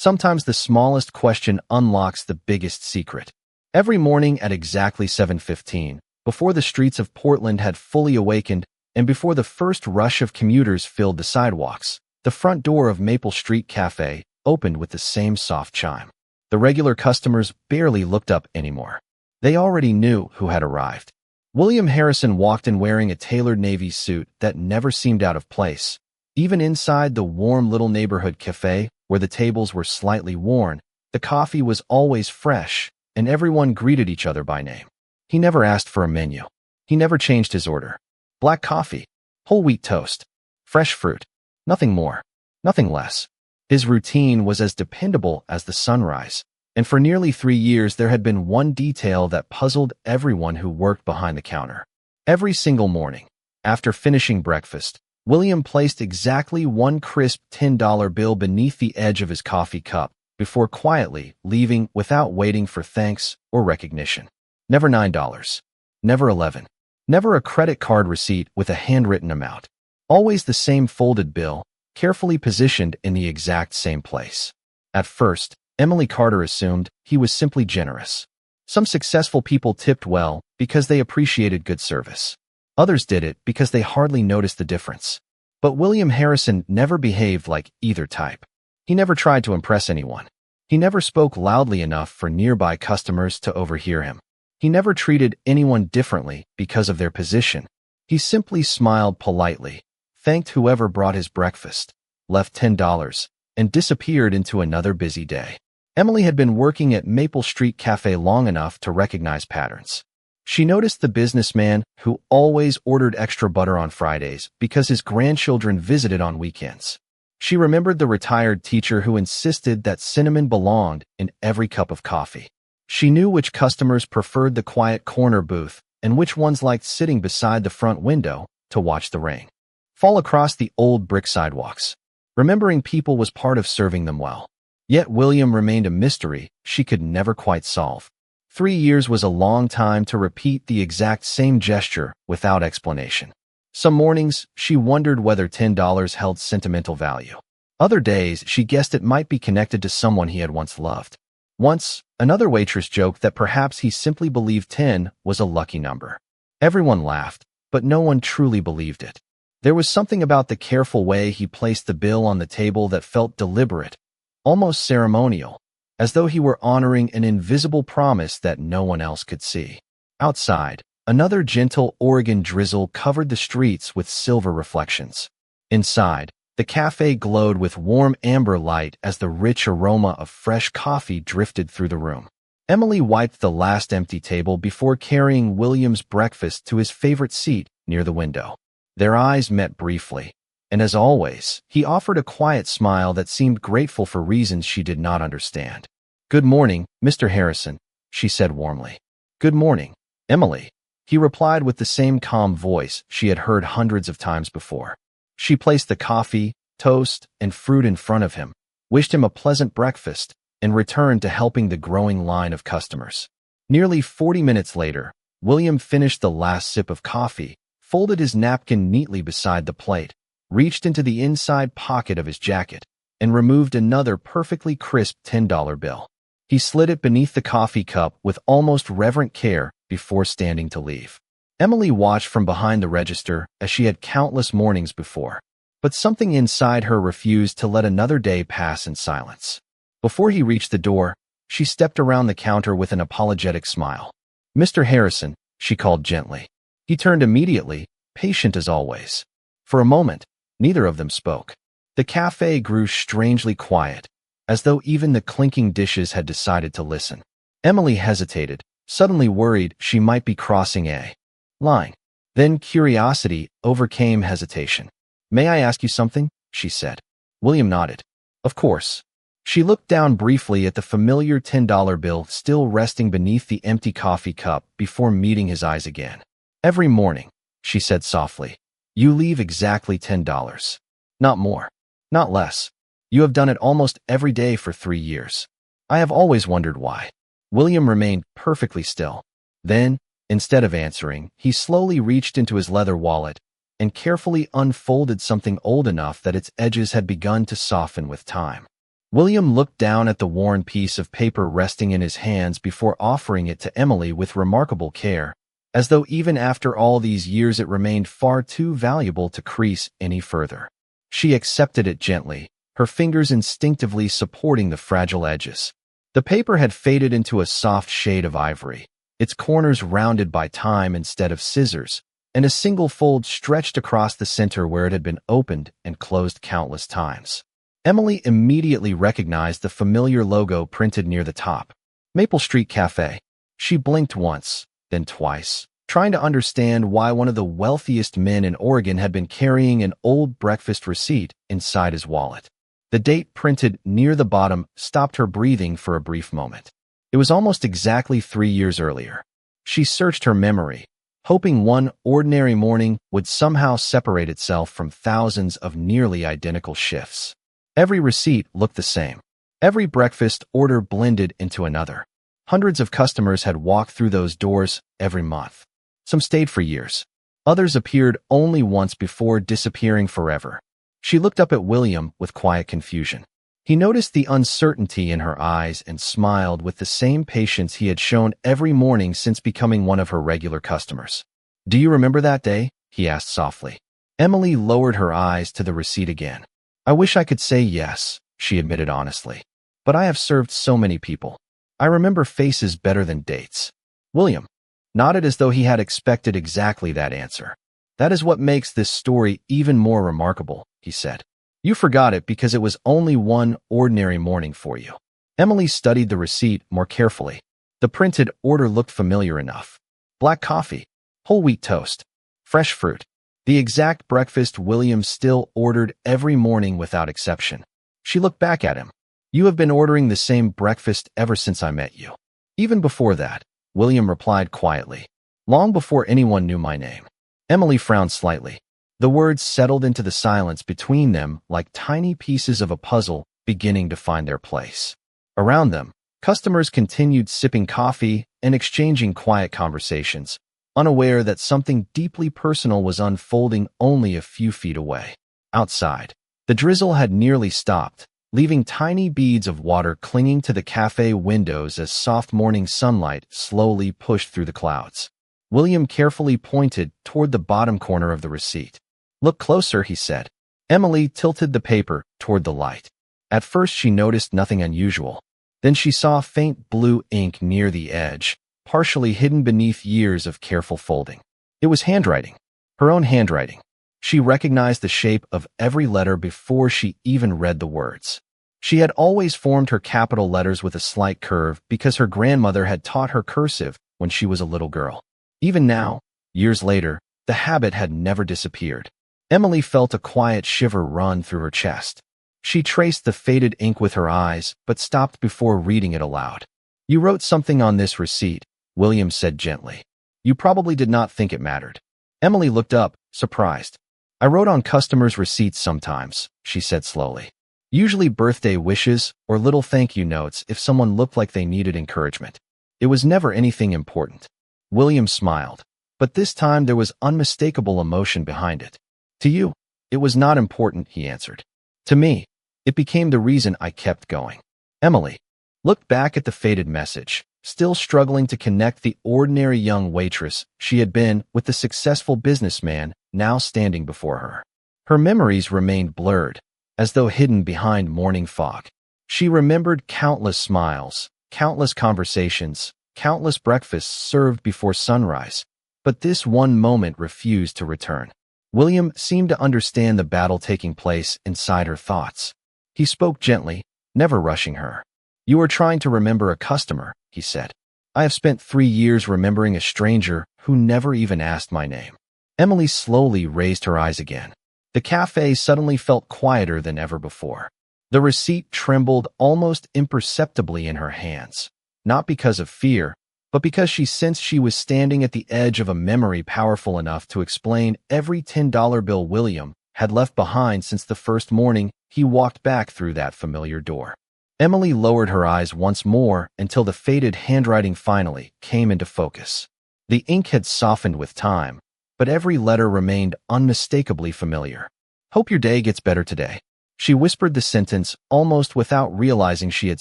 Sometimes the smallest question unlocks the biggest secret. Every morning at exactly 7:15, before the streets of Portland had fully awakened and before the first rush of commuters filled the sidewalks, the front door of Maple Street Cafe opened with the same soft chime. The regular customers barely looked up anymore. They already knew who had arrived. William Harrison walked in wearing a tailored navy suit that never seemed out of place. Even inside the warm little neighborhood cafe, where the tables were slightly worn, the coffee was always fresh, and everyone greeted each other by name. He never asked for a menu. He never changed his order. Black coffee, whole wheat toast, fresh fruit. Nothing more, nothing less. His routine was as dependable as the sunrise, and for nearly 3 years there had been one detail that puzzled everyone who worked behind the counter. Every single morning, after finishing breakfast, William placed exactly one crisp $10 bill beneath the edge of his coffee cup before quietly leaving without waiting for thanks or recognition. Never $9, never 11, never a credit card receipt with a handwritten amount. Always the same folded bill, carefully positioned in the exact same place. At first, Emily Carter assumed he was simply generous. Some successful people tipped well because they appreciated good service. Others did it because they hardly noticed the difference. But William Harrison never behaved like either type. He never tried to impress anyone. He never spoke loudly enough for nearby customers to overhear him. He never treated anyone differently because of their position. He simply smiled politely, thanked whoever brought his breakfast, left $10, and disappeared into another busy day. Emily had been working at Maple Street Cafe long enough to recognize patterns. She noticed the businessman who always ordered extra butter on Fridays because his grandchildren visited on weekends. She remembered the retired teacher who insisted that cinnamon belonged in every cup of coffee. She knew which customers preferred the quiet corner booth and which ones liked sitting beside the front window to watch the rain fall across the old brick sidewalks. Remembering people was part of serving them well. Yet William remained a mystery she could never quite solve. 3 years was a long time to repeat the exact same gesture without explanation. Some mornings, she wondered whether $10 held sentimental value. Other days, she guessed it might be connected to someone he had once loved. Once, another waitress joked that perhaps he simply believed 10 was a lucky number. Everyone laughed, but no one truly believed it. There was something about the careful way he placed the bill on the table that felt deliberate, almost ceremonial, as though he were honoring an invisible promise that no one else could see. Outside, another gentle Oregon drizzle covered the streets with silver reflections. Inside, the cafe glowed with warm amber light as the rich aroma of fresh coffee drifted through the room. Emily wiped the last empty table before carrying William's breakfast to his favorite seat near the window. Their eyes met briefly, and as always, he offered a quiet smile that seemed grateful for reasons she did not understand. "Good morning, Mr. Harrison," she said warmly. "Good morning, Emily," he replied with the same calm voice she had heard hundreds of times before. She placed the coffee, toast, and fruit in front of him, wished him a pleasant breakfast, and returned to helping the growing line of customers. Nearly 40 minutes later, William finished the last sip of coffee, folded his napkin neatly beside the plate, reached into the inside pocket of his jacket, and removed another perfectly crisp $10 bill. He slid it beneath the coffee cup with almost reverent care before standing to leave. Emily watched from behind the register as she had countless mornings before, but something inside her refused to let another day pass in silence. Before he reached the door, she stepped around the counter with an apologetic smile. "Mr. Harrison," she called gently. He turned immediately, patient as always. For a moment, neither of them spoke. The cafe grew strangely quiet, as though even the clinking dishes had decided to listen. Emily hesitated, suddenly worried she might be crossing a line. Then curiosity overcame hesitation. "May I ask you something?" she said. William nodded. "Of course." She looked down briefly at the familiar $10 bill still resting beneath the empty coffee cup before meeting his eyes again. "Every morning," she said softly, "you leave exactly $10. Not more. Not less. You have done it almost every day for 3 years. I have always wondered why." William remained perfectly still. Then, instead of answering, he slowly reached into his leather wallet and carefully unfolded something old enough that its edges had begun to soften with time. William looked down at the worn piece of paper resting in his hands before offering it to Emily with remarkable care, as though even after all these years it remained far too valuable to crease any further. She accepted it gently, her fingers instinctively supporting the fragile edges. The paper had faded into a soft shade of ivory, its corners rounded by time instead of scissors, and a single fold stretched across the center where it had been opened and closed countless times. Emily immediately recognized the familiar logo printed near the top. Maple Street Cafe. She blinked once, then twice, trying to understand why one of the wealthiest men in Oregon had been carrying an old breakfast receipt inside his wallet. The date printed near the bottom stopped her breathing for a brief moment. It was almost exactly 3 years earlier. She searched her memory, hoping one ordinary morning would somehow separate itself from thousands of nearly identical shifts. Every receipt looked the same. Every breakfast order blended into another. Hundreds of customers had walked through those doors every month. Some stayed for years. Others appeared only once before disappearing forever. She looked up at William with quiet confusion. He noticed the uncertainty in her eyes and smiled with the same patience he had shown every morning since becoming one of her regular customers. "Do you remember that day?" he asked softly. Emily lowered her eyes to the receipt again. "I wish I could say yes," she admitted honestly. "But I have served so many people. I remember faces better than dates." William nodded as though he had expected exactly that answer. "That is what makes this story even more remarkable," he said. "You forgot it because it was only one ordinary morning for you." Emily studied the receipt more carefully. The printed order looked familiar enough. Black coffee, whole wheat toast, fresh fruit. The exact breakfast William still ordered every morning without exception. She looked back at him. "You have been ordering the same breakfast ever since I met you." "Even before that," William replied quietly. "Long before anyone knew my name." Emily frowned slightly. The words settled into the silence between them like tiny pieces of a puzzle beginning to find their place. Around them, customers continued sipping coffee and exchanging quiet conversations, unaware that something deeply personal was unfolding only a few feet away. Outside, the drizzle had nearly stopped, leaving tiny beads of water clinging to the cafe windows as soft morning sunlight slowly pushed through the clouds. William carefully pointed toward the bottom corner of the receipt. "Look closer," he said. Emily tilted the paper toward the light. At first she noticed nothing unusual. Then she saw faint blue ink near the edge, partially hidden beneath years of careful folding. It was handwriting, her own handwriting. She recognized the shape of every letter before she even read the words. She had always formed her capital letters with a slight curve because her grandmother had taught her cursive when she was a little girl. Even now, years later, the habit had never disappeared. Emily felt a quiet shiver run through her chest. She traced the faded ink with her eyes, but stopped before reading it aloud. "You wrote something on this receipt," William said gently. "You probably did not think it mattered." Emily looked up, surprised. "I wrote on customers' receipts sometimes," she said slowly. "Usually birthday wishes or little thank you notes if someone looked like they needed encouragement. It was never anything important." William smiled, but this time there was unmistakable emotion behind it. "To you, it was not important," he answered. "To me, it became the reason I kept going." Emily looked back at the faded message, still struggling to connect the ordinary young waitress she had been with the successful businessman now standing before her. Her memories remained blurred, as though hidden behind morning fog. She remembered countless smiles, countless conversations, countless breakfasts served before sunrise, but this one moment refused to return. William seemed to understand the battle taking place inside her thoughts. He spoke gently, never rushing her. "You are trying to remember a customer," he said. "I have spent 3 years remembering a stranger who never even asked my name." Emily slowly raised her eyes again. The cafe suddenly felt quieter than ever before. The receipt trembled almost imperceptibly in her hands, not because of fear, but because she sensed she was standing at the edge of a memory powerful enough to explain every $10 bill William had left behind since the first morning he walked back through that familiar door. Emily lowered her eyes once more until the faded handwriting finally came into focus. The ink had softened with time, but every letter remained unmistakably familiar. "Hope your day gets better today." She whispered the sentence almost without realizing she had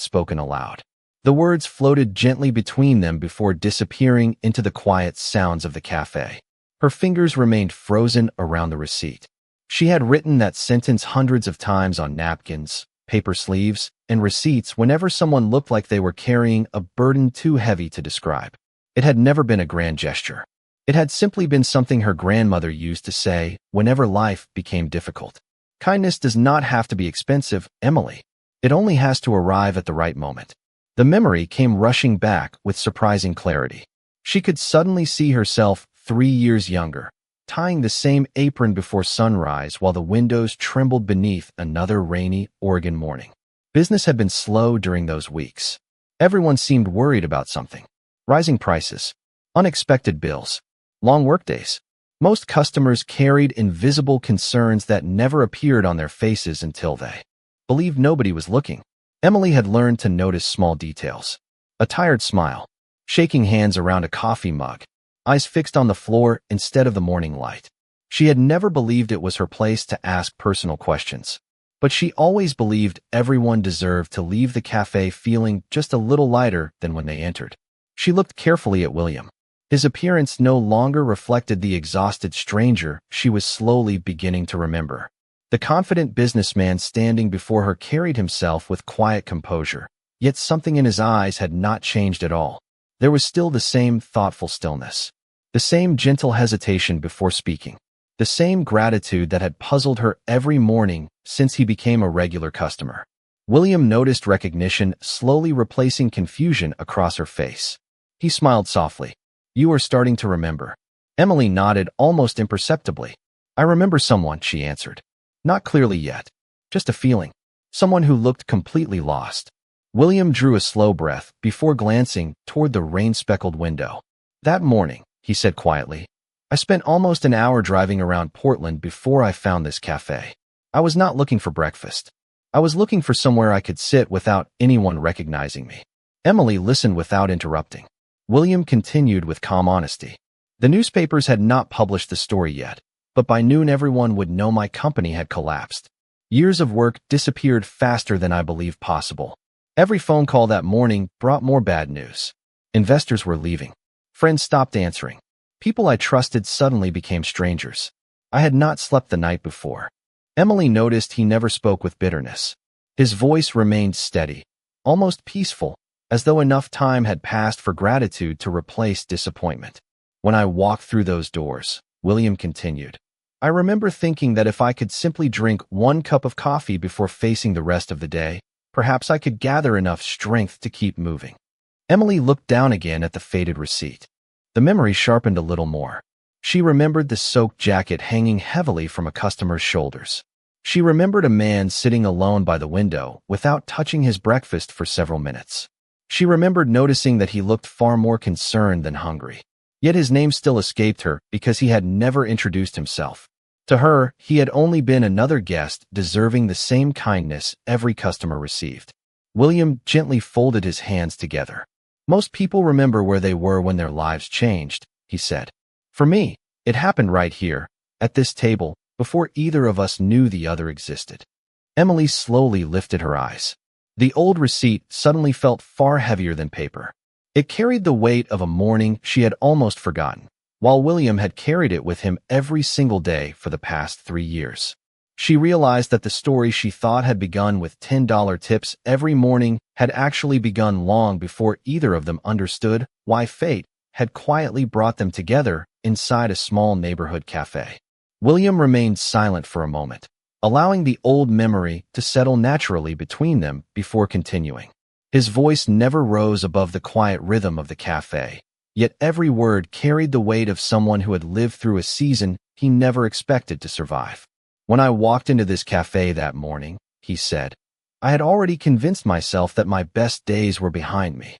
spoken aloud. The words floated gently between them before disappearing into the quiet sounds of the cafe. Her fingers remained frozen around the receipt. She had written that sentence hundreds of times on napkins, paper sleeves, and receipts whenever someone looked like they were carrying a burden too heavy to describe. It had never been a grand gesture. It had simply been something her grandmother used to say whenever life became difficult. Kindness does not have to be expensive, Emily. It only has to arrive at the right moment. The memory came rushing back with surprising clarity. She could suddenly see herself 3 years younger, tying the same apron before sunrise while the windows trembled beneath another rainy Oregon morning. Business had been slow during those weeks. Everyone seemed worried about something. Rising prices, unexpected bills, long workdays. Most customers carried invisible concerns that never appeared on their faces until they believed nobody was looking. Emily had learned to notice small details. A tired smile, shaking hands around a coffee mug, eyes fixed on the floor instead of the morning light. She had never believed it was her place to ask personal questions, but she always believed everyone deserved to leave the cafe feeling just a little lighter than when they entered. She looked carefully at William. His appearance no longer reflected the exhausted stranger she was slowly beginning to remember. The confident businessman standing before her carried himself with quiet composure, yet something in his eyes had not changed at all. There was still the same thoughtful stillness, the same gentle hesitation before speaking, the same gratitude that had puzzled her every morning since he became a regular customer. William noticed recognition slowly replacing confusion across her face. He smiled softly. "You are starting to remember." Emily nodded almost imperceptibly. "I remember someone," she answered. "Not clearly yet. Just a feeling. Someone who looked completely lost." William drew a slow breath before glancing toward the rain-speckled window. "That morning," he said quietly, "I spent almost an hour driving around Portland before I found this cafe. I was not looking for breakfast. I was looking for somewhere I could sit without anyone recognizing me." Emily listened without interrupting. William continued with calm honesty. "The newspapers had not published the story yet, but by noon everyone would know my company had collapsed. Years of work disappeared faster than I believed possible. Every phone call that morning brought more bad news. Investors were leaving. Friends stopped answering. People I trusted suddenly became strangers. I had not slept the night before." Emily noticed he never spoke with bitterness. His voice remained steady, almost peaceful, as though enough time had passed for gratitude to replace disappointment. "When I walked through those doors," William continued, "I remember thinking that if I could simply drink one cup of coffee before facing the rest of the day, perhaps I could gather enough strength to keep moving." Emily looked down again at the faded receipt. The memory sharpened a little more. She remembered the soaked jacket hanging heavily from a customer's shoulders. She remembered a man sitting alone by the window without touching his breakfast for several minutes. She remembered noticing that he looked far more concerned than hungry. Yet his name still escaped her because he had never introduced himself. To her, he had only been another guest deserving the same kindness every customer received. William gently folded his hands together. "Most people remember where they were when their lives changed," he said. "For me, it happened right here, at this table, before either of us knew the other existed." Emily slowly lifted her eyes. The old receipt suddenly felt far heavier than paper. It carried the weight of a morning she had almost forgotten, while William had carried it with him every single day for the past 3 years. She realized that the story she thought had begun with $10 tips every morning had actually begun long before either of them understood why fate had quietly brought them together inside a small neighborhood cafe. William remained silent for a moment, allowing the old memory to settle naturally between them before continuing. His voice never rose above the quiet rhythm of the cafe, yet every word carried the weight of someone who had lived through a season he never expected to survive. "When I walked into this cafe that morning," he said, "I had already convinced myself that my best days were behind me."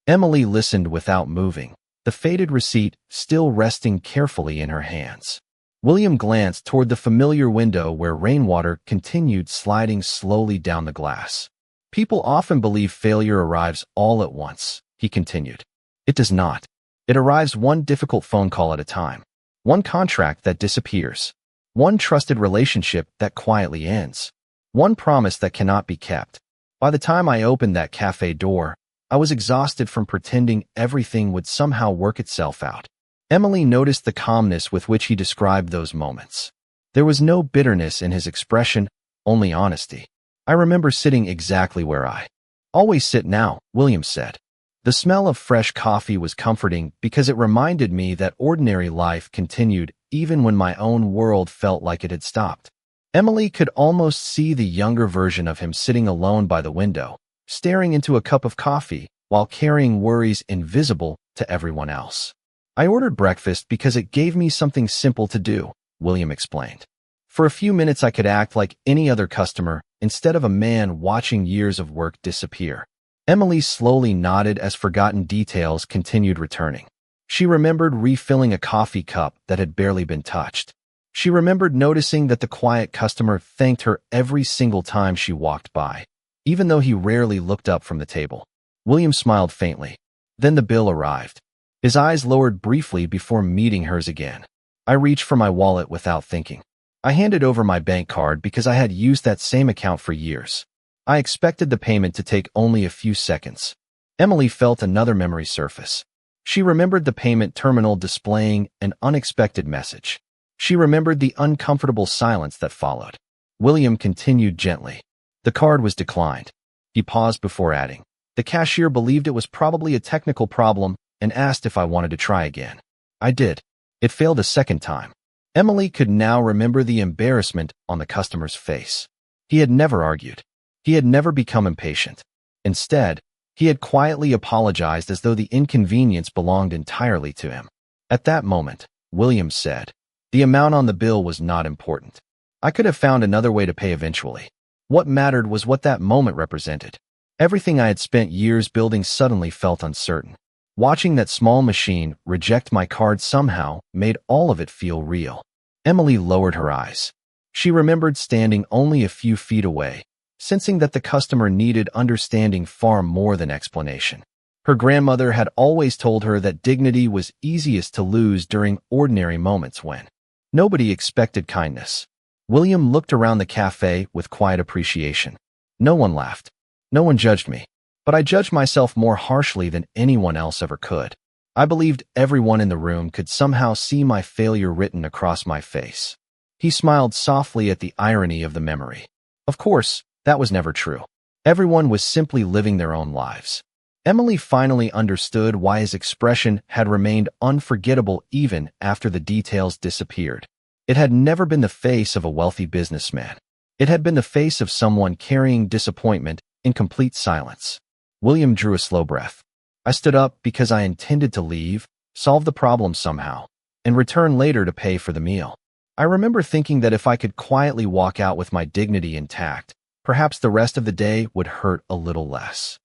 Emily listened without moving, the faded receipt still resting carefully in her hands. William glanced toward the familiar window where rainwater continued sliding slowly down the glass. "People often believe failure arrives all at once," he continued. "It does not. It arrives one difficult phone call at a time, one contract that disappears, one trusted relationship that quietly ends, One promise that cannot be kept. By the time I opened that cafe door, I was exhausted from pretending everything would somehow work itself out. Emily noticed the calmness with which he described those moments. There was no bitterness in his expression, only honesty. I remember sitting exactly where I always sit now, William said. The smell of fresh coffee was comforting because it reminded me that ordinary life continued even when my own world felt like it had stopped. Emily could almost see the younger version of him sitting alone by the window, staring into a cup of coffee while carrying worries invisible to everyone else. I ordered breakfast because it gave me something simple to do, William explained. For a few minutes I could act like any other customer instead of a man watching years of work disappear. Emily slowly nodded as forgotten details continued returning. She remembered refilling a coffee cup that had barely been touched. She remembered noticing that the quiet customer thanked her every single time she walked by, even though he rarely looked up from the table. William smiled faintly. Then the bill arrived. His eyes lowered briefly before meeting hers again. I reached for my wallet without thinking. I handed over my bank card because I had used that same account for years. I expected the payment to take only a few seconds. Emily felt another memory surface. She remembered the payment terminal displaying an unexpected message. She remembered the uncomfortable silence that followed. William continued gently. The card was declined. He paused before adding. The cashier believed it was probably a technical problem and asked if I wanted to try again. I did. It failed a second time. Emily could now remember the embarrassment on the customer's face. He had never argued. He had never become impatient. Instead, he had quietly apologized as though the inconvenience belonged entirely to him. At that moment, William said, the amount on the bill was not important. I could have found another way to pay eventually. What mattered was what that moment represented. Everything I had spent years building suddenly felt uncertain. Watching that small machine reject my card somehow made all of it feel real. Emily lowered her eyes. She remembered standing only a few feet away, sensing that the customer needed understanding far more than explanation. Her grandmother had always told her that dignity was easiest to lose during ordinary moments when nobody expected kindness. William looked around the cafe with quiet appreciation. No one laughed. No one judged me. But I judged myself more harshly than anyone else ever could. I believed everyone in the room could somehow see my failure written across my face. He smiled softly at the irony of the memory. Of course, that was never true. Everyone was simply living their own lives. Emily finally understood why his expression had remained unforgettable even after the details disappeared. It had never been the face of a wealthy businessman. It had been the face of someone carrying disappointment in complete silence. William drew a slow breath. I stood up because I intended to leave, solve the problem somehow, and return later to pay for the meal. I remember thinking that if I could quietly walk out with my dignity intact, perhaps the rest of the day would hurt a little less.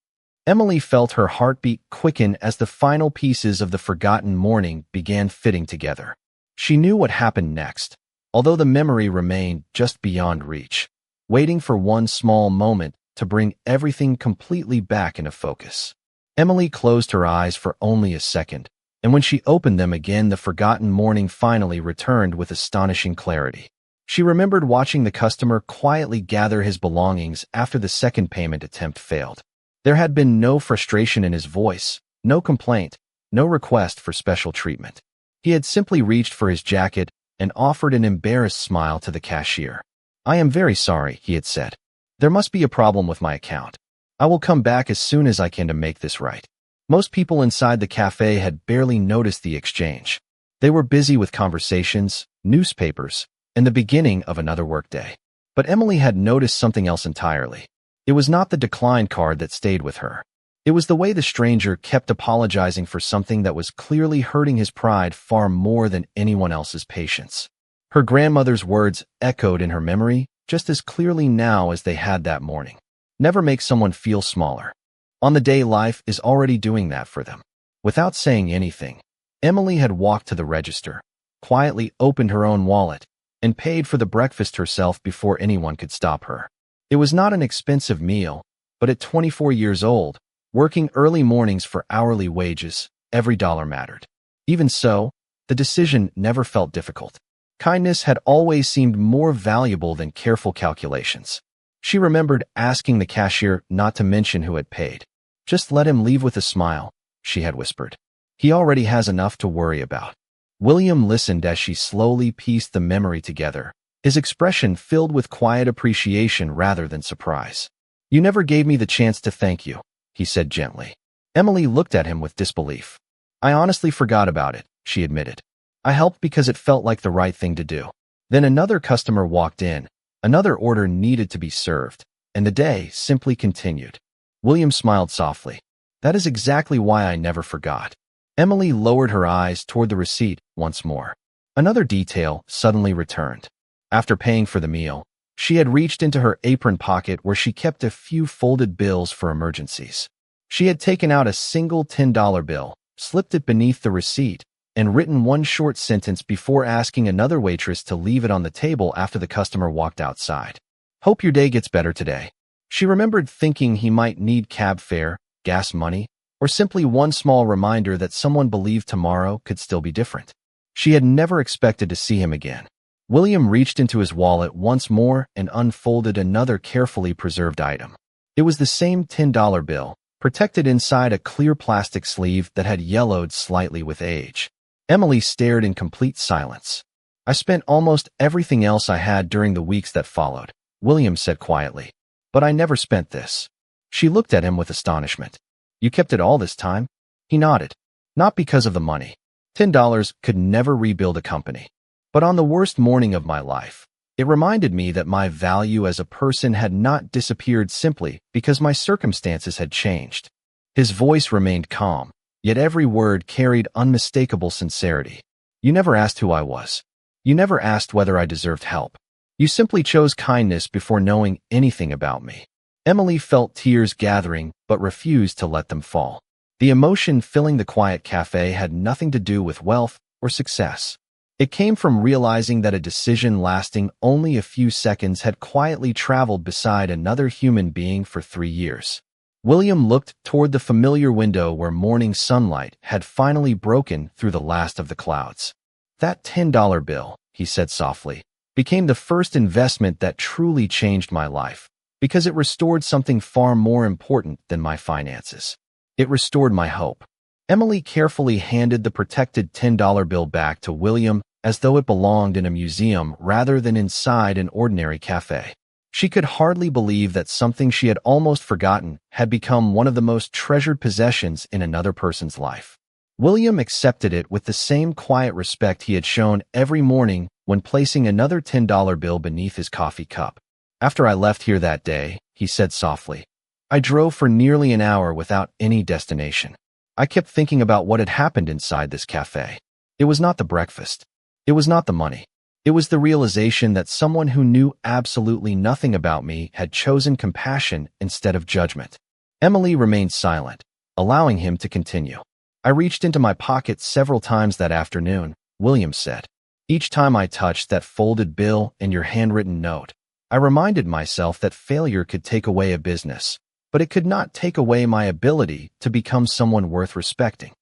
Emily felt her heartbeat quicken as the final pieces of the forgotten morning began fitting together. She knew what happened next, although the memory remained just beyond reach, waiting for one small moment to bring everything completely back into focus. Emily closed her eyes for only a second, and when she opened them again, the forgotten morning finally returned with astonishing clarity. She remembered watching the customer quietly gather his belongings after the second payment attempt failed. There had been no frustration in his voice, no complaint, no request for special treatment. He had simply reached for his jacket and offered an embarrassed smile to the cashier. I am very sorry, he had said. There must be a problem with my account. I will come back as soon as I can to make this right. Most people inside the cafe had barely noticed the exchange. They were busy with conversations, newspapers, and the beginning of another workday. But Emily had noticed something else entirely. It was not the declined card that stayed with her. It was the way the stranger kept apologizing for something that was clearly hurting his pride far more than anyone else's patience. Her grandmother's words echoed in her memory just as clearly now as they had that morning. Never make someone feel smaller. On the day life is already doing that for them. Without saying anything, Emily had walked to the register, quietly opened her own wallet, and paid for the breakfast herself before anyone could stop her. It was not an expensive meal, but at 24 years old, working early mornings for hourly wages, every dollar mattered. Even so, the decision never felt difficult. Kindness had always seemed more valuable than careful calculations. She remembered asking the cashier not to mention who had paid. "Just let him leave with a smile," she had whispered. "He already has enough to worry about." William listened as she slowly pieced the memory together, his expression filled with quiet appreciation rather than surprise. "You never gave me the chance to thank you," he said gently. Emily looked at him with disbelief. "I honestly forgot about it," she admitted. "I helped because it felt like the right thing to do." Then another customer walked in. Another order needed to be served, and the day simply continued. William smiled softly. "That is exactly why I never forgot." Emily lowered her eyes toward the receipt once more. Another detail suddenly returned. After paying for the meal, she had reached into her apron pocket where she kept a few folded bills for emergencies. She had taken out a single $10 bill, slipped it beneath the receipt, and written one short sentence before asking another waitress to leave it on the table after the customer walked outside. "Hope your day gets better today." She remembered thinking he might need cab fare, gas money, or simply one small reminder that someone believed tomorrow could still be different. She had never expected to see him again. William reached into his wallet once more and unfolded another carefully preserved item. It was the same $10 bill, protected inside a clear plastic sleeve that had yellowed slightly with age. Emily stared in complete silence. "I spent almost everything else I had during the weeks that followed," William said quietly. "But I never spent this." She looked at him with astonishment. "You kept it all this time?" He nodded. "Not because of the money. $10 could never rebuild a company. But on the worst morning of my life, it reminded me that my value as a person had not disappeared simply because my circumstances had changed." His voice remained calm, yet every word carried unmistakable sincerity. "You never asked who I was. You never asked whether I deserved help. You simply chose kindness before knowing anything about me." Emily felt tears gathering but refused to let them fall. The emotion filling the quiet cafe had nothing to do with wealth or success. It came from realizing that a decision lasting only a few seconds had quietly traveled beside another human being for 3 years. William looked toward the familiar window where morning sunlight had finally broken through the last of the clouds. "That $10 bill," he said softly, "became the first investment that truly changed my life, because it restored something far more important than my finances. It restored my hope." Emily carefully handed the protected $10 bill back to William as though it belonged in a museum rather than inside an ordinary cafe. She could hardly believe that something she had almost forgotten had become one of the most treasured possessions in another person's life. William accepted it with the same quiet respect he had shown every morning when placing another $10 bill beneath his coffee cup. "After I left here that day," he said softly, "I drove for nearly an hour without any destination. I kept thinking about what had happened inside this cafe. It was not the breakfast. It was not the money. It was the realization that someone who knew absolutely nothing about me had chosen compassion instead of judgment." Emily remained silent, allowing him to continue. "I reached into my pocket several times that afternoon," William said. "Each time I touched that folded bill and your handwritten note, I reminded myself that failure could take away a business, but it could not take away my ability to become someone worth respecting."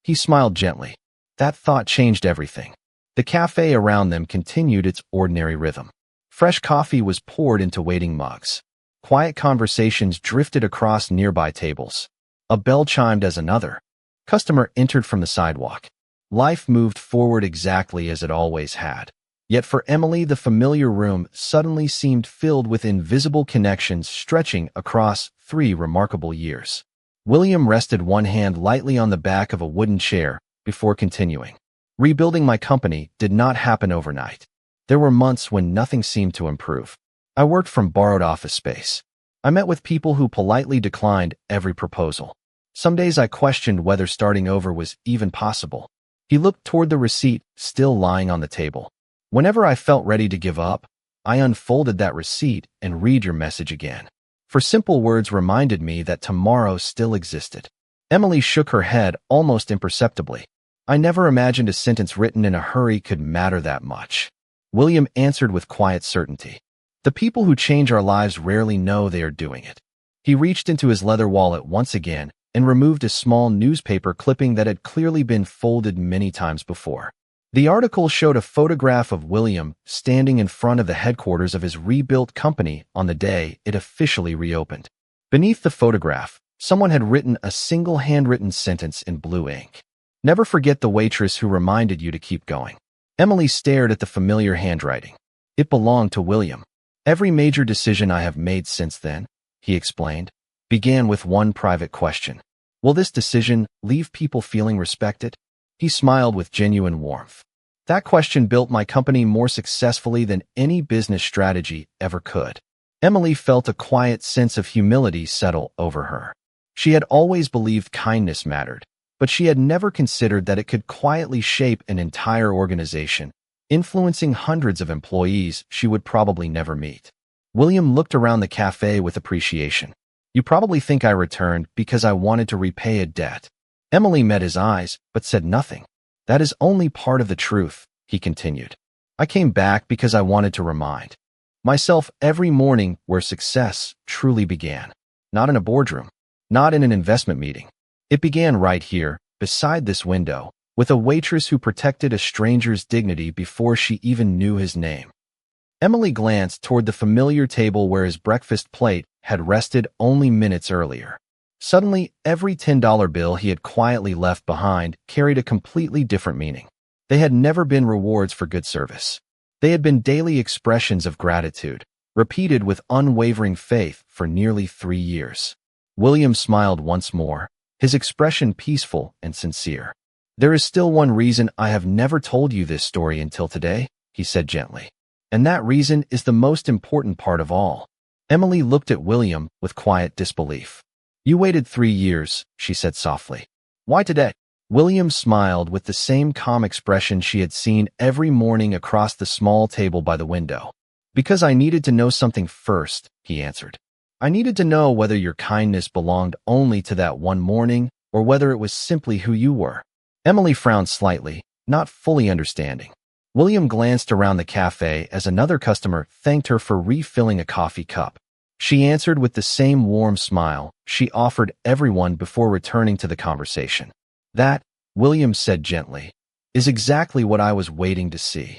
He smiled gently. That thought changed everything. The cafe around them continued its ordinary rhythm. Fresh coffee was poured into waiting mugs. Quiet conversations drifted across nearby tables. A bell chimed as another customer entered from the sidewalk. Life moved forward exactly as it always had. Yet for Emily, the familiar room suddenly seemed filled with invisible connections stretching across 3 remarkable years. William rested one hand lightly on the back of a wooden chair before continuing. "Rebuilding my company did not happen overnight. There were months when nothing seemed to improve. I worked from borrowed office space. I met with people who politely declined every proposal. Some days I questioned whether starting over was even possible." He looked toward the receipt still lying on the table. "Whenever I felt ready to give up, I unfolded that receipt and read your message again. For simple words reminded me that tomorrow still existed." Emily shook her head almost imperceptibly. "I never imagined a sentence written in a hurry could matter that much." William answered with quiet certainty. "The people who change our lives rarely know they are doing it." He reached into his leather wallet once again and removed a small newspaper clipping that had clearly been folded many times before. The article showed a photograph of William standing in front of the headquarters of his rebuilt company on the day it officially reopened. Beneath the photograph, someone had written a single handwritten sentence in blue ink. "Never forget the waitress who reminded you to keep going." Emily stared at the familiar handwriting. It belonged to William. "Every major decision I have made since then," he explained, began with one private question. "Will this decision leave people feeling respected?" He smiled with genuine warmth. "That question built my company more successfully than any business strategy ever could." Emily felt a quiet sense of humility settle over her. She had always believed kindness mattered, but she had never considered that it could quietly shape an entire organization, influencing hundreds of employees she would probably never meet. William looked around the cafe with appreciation. "You probably think I returned because I wanted to repay a debt." Emily met his eyes, but said nothing. "That is only part of the truth," he continued. "I came back because I wanted to remind myself every morning where success truly began. Not in a boardroom, not in an investment meeting. It began right here, beside this window, with a waitress who protected a stranger's dignity before she even knew his name." Emily glanced toward the familiar table where his breakfast plate had rested only minutes earlier. Suddenly, every $10 bill he had quietly left behind carried a completely different meaning. They had never been rewards for good service. They had been daily expressions of gratitude, repeated with unwavering faith for nearly 3 years. William smiled once more, his expression peaceful and sincere. "There is still one reason I have never told you this story until today," he said gently. "And that reason is the most important part of all." Emily looked at William with quiet disbelief. "You waited 3 years," she said softly. "Why today?" William smiled with the same calm expression she had seen every morning across the small table by the window. "Because I needed to know something first," he answered. "I needed to know whether your kindness belonged only to that one morning or whether it was simply who you were." Emily frowned slightly, not fully understanding. William glanced around the cafe as another customer thanked her for refilling a coffee cup. She answered with the same warm smile she offered everyone before returning to the conversation. "That," William said gently, "is exactly what I was waiting to see."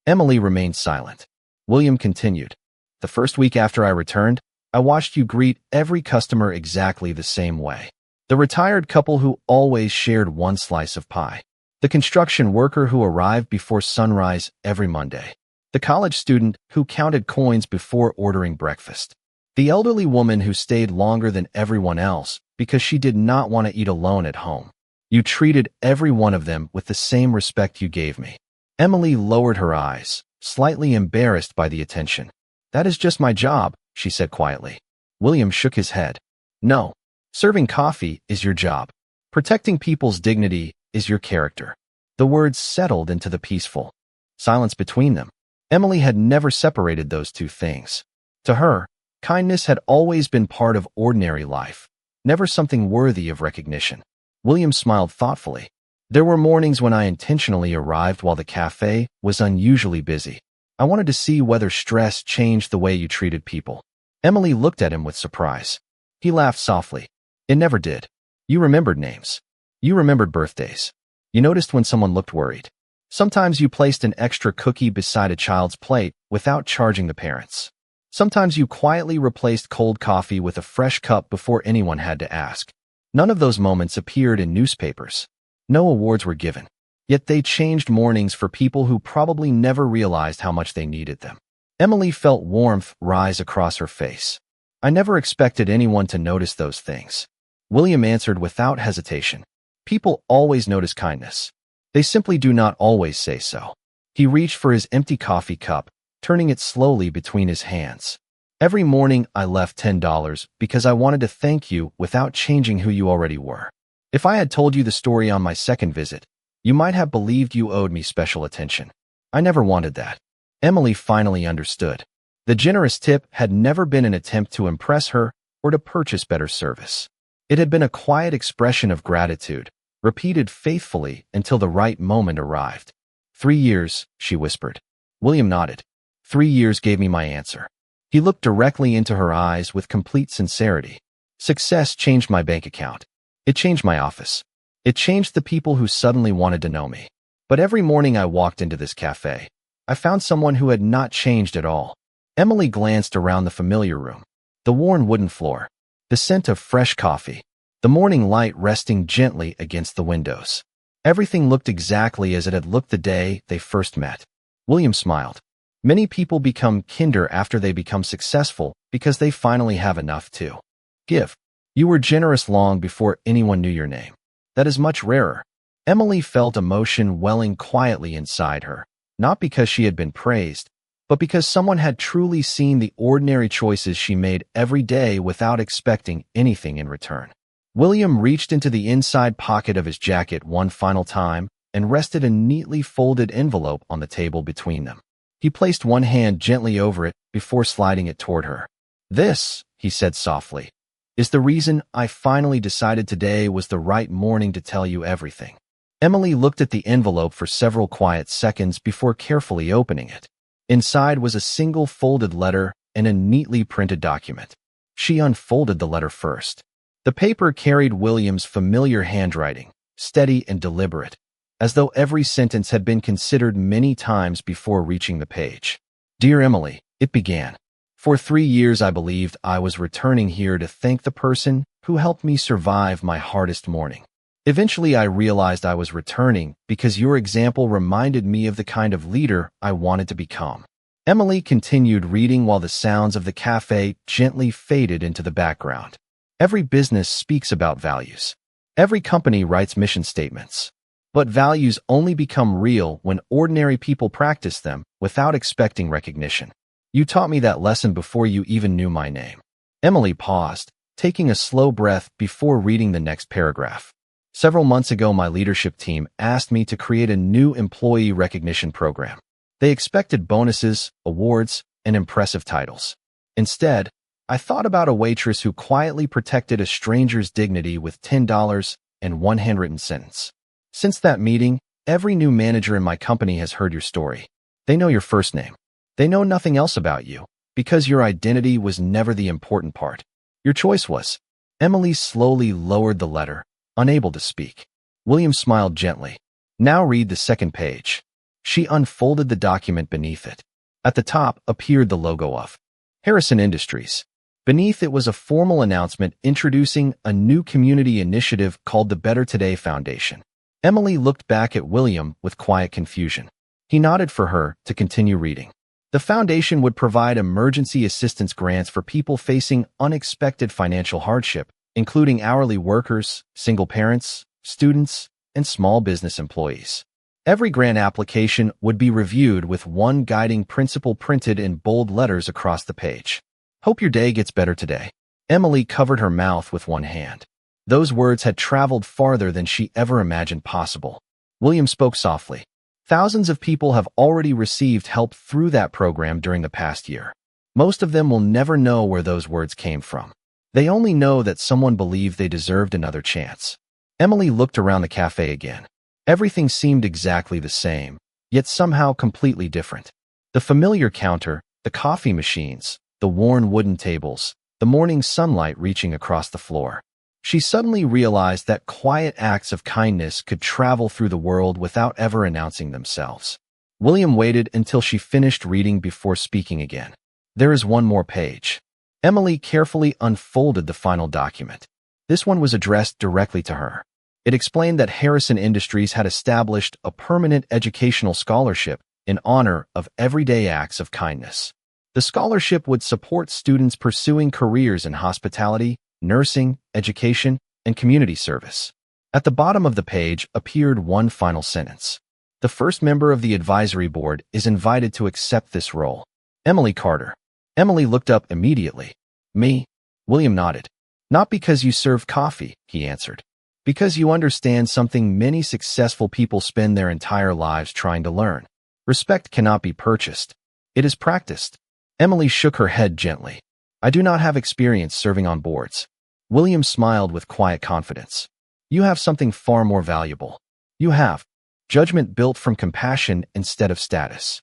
Emily remained silent. William continued. "The first week after I returned, I watched you greet every customer exactly the same way. The retired couple who always shared one slice of pie. The construction worker who arrived before sunrise every Monday. The college student who counted coins before ordering breakfast. The elderly woman who stayed longer than everyone else because she did not want to eat alone at home. You treated every one of them with the same respect you gave me." Emily lowered her eyes, slightly embarrassed by the attention. "That is just my job," she said quietly. William shook his head. "No. Serving coffee is your job. Protecting people's dignity is your character." The words settled into the peaceful silence between them. Emily had never separated those two things. To her, kindness had always been part of ordinary life, never something worthy of recognition. William smiled thoughtfully. "There were mornings when I intentionally arrived while the cafe was unusually busy. I wanted to see whether stress changed the way you treated people." Emily looked at him with surprise. He laughed softly. "It never did. You remembered names. You remembered birthdays. You noticed when someone looked worried. Sometimes you placed an extra cookie beside a child's plate without charging the parents. Sometimes you quietly replaced cold coffee with a fresh cup before anyone had to ask. None of those moments appeared in newspapers. No awards were given. Yet they changed mornings for people who probably never realized how much they needed them." Emily felt warmth rise across her face. "I never expected anyone to notice those things." William answered without hesitation. "People always notice kindness. They simply do not always say so." He reached for his empty coffee cup, turning it slowly between his hands. "Every morning I left $10 because I wanted to thank you without changing who you already were. If I had told you the story on my second visit, you might have believed you owed me special attention. I never wanted that." Emily finally understood. The generous tip had never been an attempt to impress her or to purchase better service. It had been a quiet expression of gratitude, repeated faithfully until the right moment arrived. 3 years, she whispered. William nodded. 3 years gave me my answer. He looked directly into her eyes with complete sincerity. Success changed my bank account. It changed my office. It changed the people who suddenly wanted to know me. But every morning I walked into this cafe, I found someone who had not changed at all. Emily glanced around the familiar room. The worn wooden floor, the scent of fresh coffee, the morning light resting gently against the windows. Everything looked exactly as it had looked the day they first met. William smiled. Many people become kinder after they become successful because they finally have enough to give. You were generous long before anyone knew your name. That is much rarer. Emily felt emotion welling quietly inside her, not because she had been praised, but because someone had truly seen the ordinary choices she made every day without expecting anything in return. William reached into the inside pocket of his jacket one final time and rested a neatly folded envelope on the table between them. He placed one hand gently over it before sliding it toward her. "This," he said softly, "is the reason I finally decided today was the right morning to tell you everything." Emily looked at the envelope for several quiet seconds before carefully opening it. Inside was a single folded letter and a neatly printed document. She unfolded the letter first. The paper carried William's familiar handwriting, steady and deliberate, as though every sentence had been considered many times before reaching the page. "Dear Emily," it began. "For 3 years I believed I was returning here to thank the person who helped me survive my hardest morning. Eventually I realized I was returning because your example reminded me of the kind of leader I wanted to become." Emily continued reading while the sounds of the cafe gently faded into the background. Every business speaks about values. Every company writes mission statements. But values only become real when ordinary people practice them without expecting recognition. You taught me that lesson before you even knew my name. Emily paused, taking a slow breath before reading the next paragraph. Several months ago, my leadership team asked me to create a new employee recognition program. They expected bonuses, awards, and impressive titles. Instead, I thought about a waitress who quietly protected a stranger's dignity with $10 and one handwritten sentence. Since that meeting, every new manager in my company has heard your story. They know your first name. They know nothing else about you, because your identity was never the important part. Your choice was. Emily slowly lowered the letter, unable to speak. William smiled gently. "Now read the second page." She unfolded the document beneath it. At the top appeared the logo of Harrison Industries. Beneath it was a formal announcement introducing a new community initiative called the Better Today Foundation. Emily looked back at William with quiet confusion. He nodded for her to continue reading. The foundation would provide emergency assistance grants for people facing unexpected financial hardship, including hourly workers, single parents, students, and small business employees. Every grant application would be reviewed with one guiding principle printed in bold letters across the page. "Hope your day gets better today." Emily covered her mouth with one hand. Those words had traveled farther than she ever imagined possible. William spoke softly. "Thousands of people have already received help through that program during the past year. Most of them will never know where those words came from. They only know that someone believed they deserved another chance." Emily looked around the cafe again. Everything seemed exactly the same, yet somehow completely different. The familiar counter, the coffee machines, the worn wooden tables, the morning sunlight reaching across the floor. She suddenly realized that quiet acts of kindness could travel through the world without ever announcing themselves. William waited until she finished reading before speaking again. "There is one more page." Emily carefully unfolded the final document. This one was addressed directly to her. It explained that Harrison Industries had established a permanent educational scholarship in honor of everyday acts of kindness. The scholarship would support students pursuing careers in hospitality, nursing, education, and community service. At the bottom of the page appeared one final sentence. "The first member of the advisory board is invited to accept this role. Emily Carter." Emily looked up immediately. "Me?" William nodded. "Not because you serve coffee," he answered. "Because you understand something many successful people spend their entire lives trying to learn. Respect cannot be purchased. It is practiced." Emily shook her head gently. "I do not have experience serving on boards." William smiled with quiet confidence. "You have something far more valuable. You have judgment built from compassion instead of status."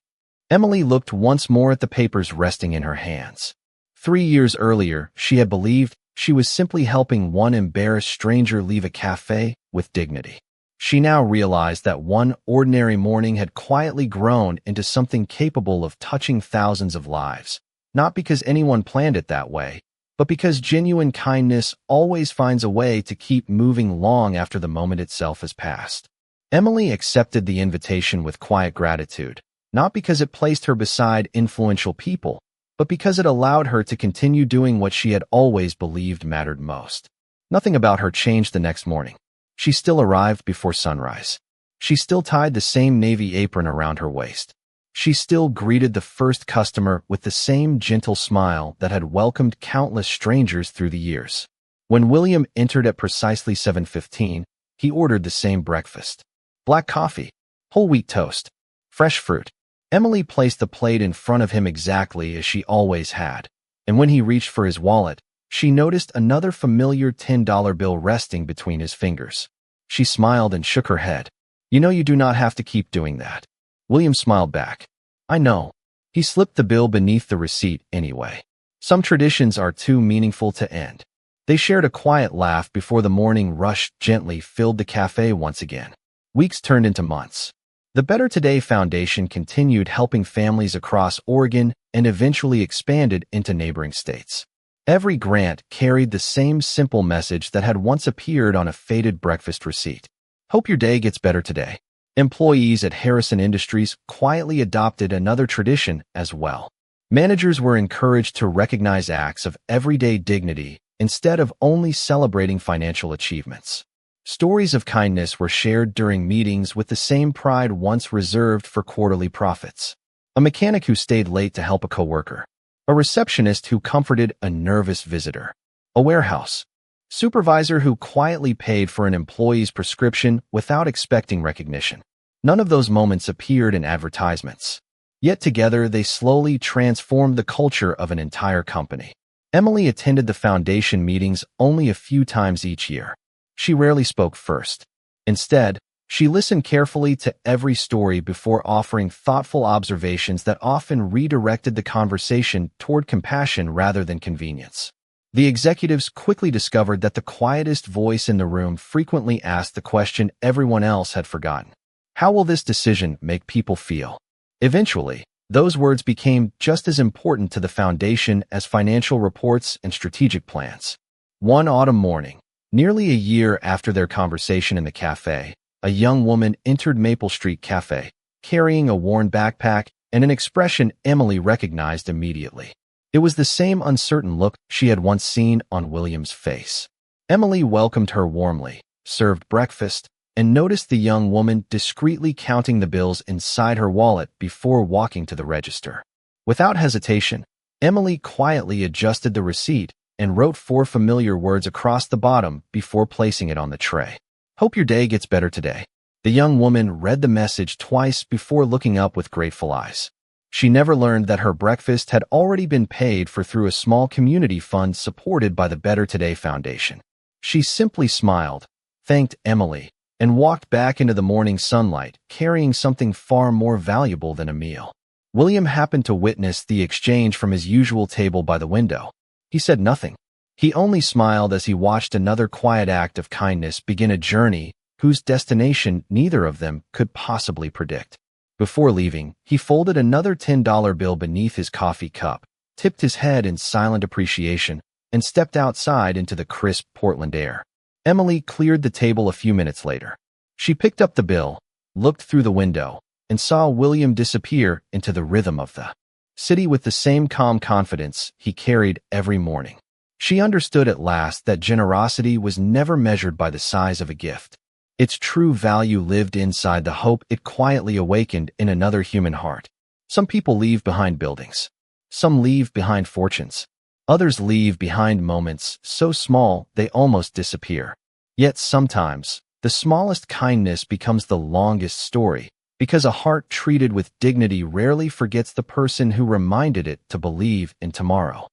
Emily looked once more at the papers resting in her hands. 3 years earlier, she had believed she was simply helping one embarrassed stranger leave a cafe with dignity. She now realized that one ordinary morning had quietly grown into something capable of touching thousands of lives, not because anyone planned it that way, but because genuine kindness always finds a way to keep moving long after the moment itself has passed. Emily accepted the invitation with quiet gratitude, not because it placed her beside influential people, but because it allowed her to continue doing what she had always believed mattered most. Nothing about her changed the next morning. She still arrived before sunrise. She still tied the same navy apron around her waist. She still greeted the first customer with the same gentle smile that had welcomed countless strangers through the years. When William entered at precisely 7:15, he ordered the same breakfast. Black coffee, whole wheat toast, fresh fruit. Emily placed the plate in front of him exactly as she always had, and when he reached for his wallet, she noticed another familiar $10 bill resting between his fingers. She smiled and shook her head. "You know you do not have to keep doing that." William smiled back. "I know." He slipped the bill beneath the receipt anyway. Some traditions are too meaningful to end. They shared a quiet laugh before the morning rush gently filled the cafe once again. Weeks turned into months. The Better Today Foundation continued helping families across Oregon and eventually expanded into neighboring states. Every grant carried the same simple message that had once appeared on a faded breakfast receipt. "Hope your day gets better today." Employees at Harrison Industries quietly adopted another tradition as well. Managers were encouraged to recognize acts of everyday dignity instead of only celebrating financial achievements. Stories of kindness were shared during meetings with the same pride once reserved for quarterly profits. A mechanic who stayed late to help a coworker. A receptionist who comforted a nervous visitor. A warehouse supervisor who quietly paid for an employee's prescription without expecting recognition. None of those moments appeared in advertisements. Yet together they slowly transformed the culture of an entire company. Emily attended the foundation meetings only a few times each year. She rarely spoke first. Instead, she listened carefully to every story before offering thoughtful observations that often redirected the conversation toward compassion rather than convenience. The executives quickly discovered that the quietest voice in the room frequently asked the question everyone else had forgotten. How will this decision make people feel? Eventually, those words became just as important to the foundation as financial reports and strategic plans. One autumn morning, nearly a year after their conversation in the cafe, a young woman entered Maple Street Cafe, carrying a worn backpack and an expression Emily recognized immediately. It was the same uncertain look she had once seen on William's face. Emily welcomed her warmly, served breakfast, and noticed the young woman discreetly counting the bills inside her wallet before walking to the register. Without hesitation, Emily quietly adjusted the receipt and wrote 4 familiar words across the bottom before placing it on the tray. "Hope your day gets better today." The young woman read the message twice before looking up with grateful eyes. She never learned that her breakfast had already been paid for through a small community fund supported by the Better Today Foundation. She simply smiled, thanked Emily, and walked back into the morning sunlight, carrying something far more valuable than a meal. William happened to witness the exchange from his usual table by the window. He said nothing. He only smiled as he watched another quiet act of kindness begin a journey whose destination neither of them could possibly predict. Before leaving, he folded another $10 bill beneath his coffee cup, tipped his head in silent appreciation, and stepped outside into the crisp Portland air. Emily cleared the table a few minutes later. She picked up the bill, looked through the window, and saw William disappear into the rhythm of the city with the same calm confidence he carried every morning. She understood at last that generosity was never measured by the size of a gift. Its true value lived inside the hope it quietly awakened in another human heart. Some people leave behind buildings. Some leave behind fortunes. Others leave behind moments so small they almost disappear. Yet sometimes, the smallest kindness becomes the longest story, because a heart treated with dignity rarely forgets the person who reminded it to believe in tomorrow.